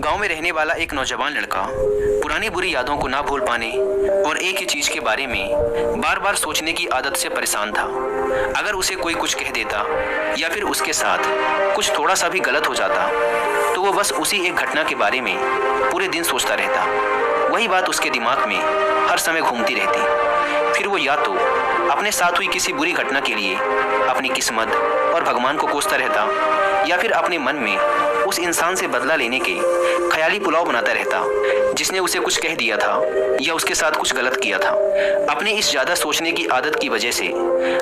गांव में रहने वाला एक नौजवान लड़का पुरानी बुरी यादों को ना भूल पाने और एक ही चीज के बारे में बार बार सोचने की आदत से परेशान था। अगर उसे कोई कुछ कह देता या फिर उसके साथ कुछ थोड़ा सा भी गलत हो जाता तो वो बस उसी एक घटना के बारे में पूरे दिन सोचता रहता। वही बात उसके दिमाग में हर समय घूमती रहती। फिर वो या तो अपने साथ हुई किसी बुरी घटना के लिए अपनी किस्मत और भगवान को कोसता रहता या फिर अपने मन में उस इंसान से बदला लेने के ख्याली पुलाव बनाता रहता जिसने उसे कुछ कह दिया था या उसके साथ कुछ गलत किया था। अपने इस ज़्यादा सोचने की आदत की वजह से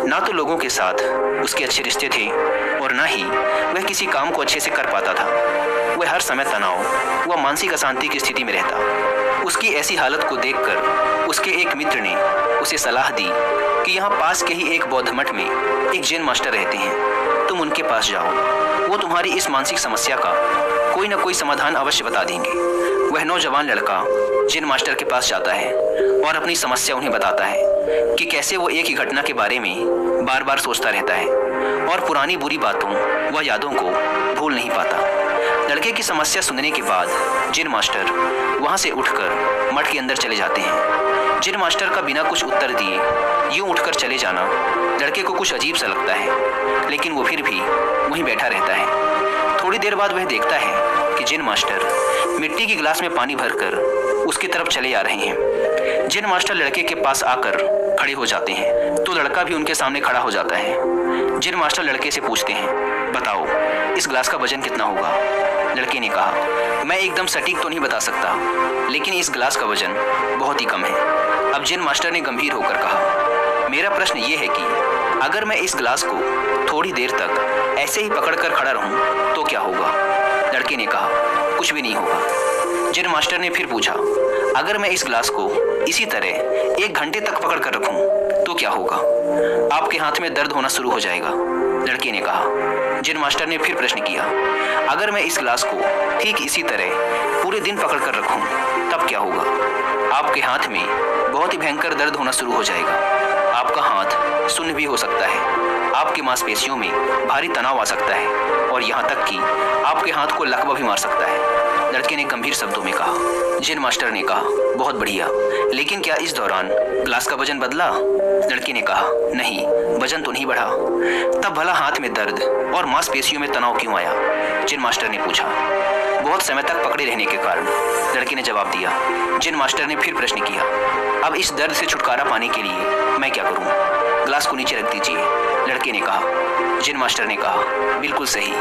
ना तो लोगों के साथ उसके अच्छे रिश्ते थे और ना ही वह किसी काम को अच्छे से कर पाता था। वह हर समय तनाव व मानसिक अशांति की स्थिति में रहता। उसकी ऐसी हालत को देखकर उसके एक मित्र ने उसे सलाह दी कि यहाँ पास के ही एक बौद्ध मठ में एक जैन मास्टर रहते हैं, तुम उनके पास जाओ, वो तुम्हारी इस मानसिक समस्या का कोई ना कोई समाधान अवश्य बता देंगे। वह नौजवान लड़का जैन मास्टर के पास जाता है और अपनी समस्या उन्हें बताता है कि कैसे वो एक ही घटना के बारे में बार बार सोचता रहता है और पुरानी बुरी बातों व यादों को भूल नहीं पाता। लड़के की समस्या सुनने के बाद जैन मास्टर वहाँ से उठकर मठ के अंदर चले जाते हैं। जैन मास्टर का बिना कुछ उत्तर दिए यूं उठकर चले जाना लड़के को कुछ अजीब सा लगता है, लेकिन वो फिर भी वहीं बैठा रहता है। थोड़ी देर बाद वह देखता है कि जैन मास्टर मिट्टी की गिलास में पानी भरकर उसकी तरफ चले आ रहे हैं। जैन मास्टर लड़के के पास आकर खड़े हो जाते हैं तो लड़का भी उनके सामने खड़ा हो जाता है। जैन मास्टर लड़के से पूछते हैं, बताओ इस गिलास का वजन कितना होगा? लड़के ने कहा, मैं एकदम सटीक तो नहीं बता सकता, लेकिन इस गिलास का वजन बहुत ही कम है। अब जैन मास्टर ने गंभीर होकर कहा, मेरा प्रश्न ये है कि अगर मैं इस गिलास को थोड़ी देर तक ऐसे ही पकड़कर खड़ा रहूं तो क्या होगा? लड़के ने कहा, कुछ भी नहीं होगा। जैन मास्टर ने फिर पूछा, अगर मैं इस गिलास को इसी तरह 1 घंटे तक पकड़ कर रखूं तो क्या होगा? आपके हाथ में दर्द होना शुरू हो जाएगा। लड़के ने कहा। जैन मास्टर ने फिर प्रश्न किया, अगर मैं इस गिलास को ठीक इसी तरह पूरे दिन पकड़ कर रखूं तब क्या होगा? आपके हाथ में बहुत ही भयंकर दर्द होना शुरू हो जाएगा। आपका हाथ सुन्न भी हो सकता है, आपकी मांसपेशियों में भारी तनाव आ सकता है और यहाँ तक कि आपके हाथ को लकवा भी मार सकता है। लड़के ने गंभीर शब्दों में कहा। जैन मास्टर ने कहा, बहुत बढ़िया, लेकिन क्या इस दौरान गिलास का वजन बदला? लड़के ने कहा, नहीं, वजन तो नहीं बढ़ा। तब भला हाथ में दर्द और मांसपेशियों में तनाव क्यों आया? जैन मास्टर ने पूछा। बहुत समय तक पकड़े रहने के कारण, लड़के ने जवाब दिया। जैन मास्टर ने फिर प्रश्न किया, अब इस दर्द से छुटकारा पाने के लिए मैं क्या करूं? गिलास को नीचे रख दीजिए। लड़के ने कहा। जैन मास्टर ने कहा, बिल्कुल सही,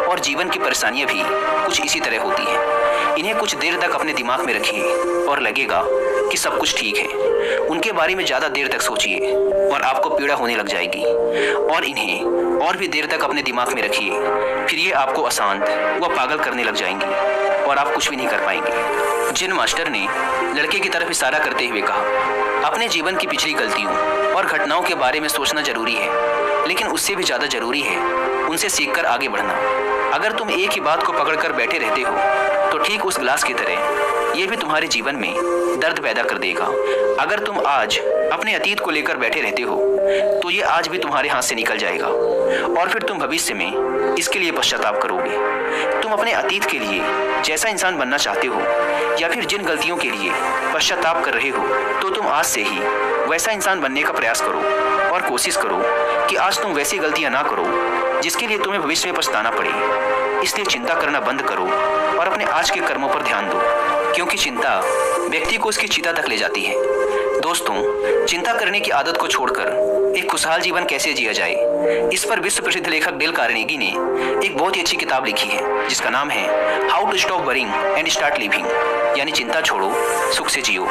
और जीवन की परेशानियां भी कुछ इसी तरह होती हैं। इन्हें कुछ देर तक अपने दिमाग में रखिए और लगेगा कि सब कुछ ठीक है। उनके बारे में ज़्यादा देर तक सोचिए और आपको पीड़ा होने लग जाएगी, और इन्हें और भी देर तक अपने दिमाग में रखिए, फिर ये आपको अशांत व पागल करने लग जाएंगी और आप कुछ भी नहीं कर पाएंगे। जैन मास्टर ने लड़के की तरफ इशारा करते हुए कहा, अपने जीवन की पिछली गलतियों और घटनाओं के बारे में सोचना जरूरी है, लेकिन उससे भी ज़्यादा जरूरी है उनसे सीखकर आगे बढ़ना। अगर तुम एक ही बात को पकड़कर बैठे रहते हो तो ठीक उस गिलास की तरह ये भी तुम्हारे जीवन में दर्द पैदा कर देगा। अगर तुम आज अपने अतीत को लेकर बैठे रहते हो तो ये आज भी तुम्हारे हाथ से निकल जाएगा और फिर तुम भविष्य में इसके लिए पश्चाताप करोगे। तुम अपने अतीत के लिए जैसा इंसान बनना चाहते हो या फिर जिन गलतियों के लिए पश्चाताप कर रहे हो तो तुम आज से ही वैसा इंसान बनने का प्रयास करो और कोशिश करो कि आज तुम वैसी गलतियां ना करो जिसके लिए तुम्हें भविष्य में पछताना पड़े। इसलिए चिंता करना बंद करो और अपने आज के कर्मों पर ध्यान दो, क्योंकि चिंता व्यक्ति को उसकी चिता तक ले जाती है। दोस्तों, चिंता करने की आदत को छोड़कर एक खुशहाल जीवन कैसे जिया जाए, इस पर विश्व प्रसिद्ध लेखक डेल कार्नेगी ने एक बहुत ही अच्छी किताब लिखी है जिसका नाम है how to stop worrying and start living, यानी चिंता छोड़ो, सुख से जियो।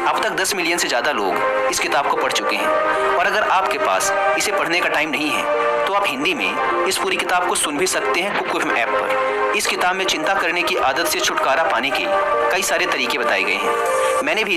अब तक 10 मिलियन से ज़्यादा लोग इस किताब को पढ़ चुके हैं, और अगर आपके पास इसे पढ़ने का टाइम नहीं है तो आप हिंदी में इस पूरी किताब को सुन भी सकते हैं कुक एफएम ऐप पर। इस किताब में चिंता करने की आदत से छुटकारा पाने के कई सारे तरीके बताए गए हैं। मैंने भी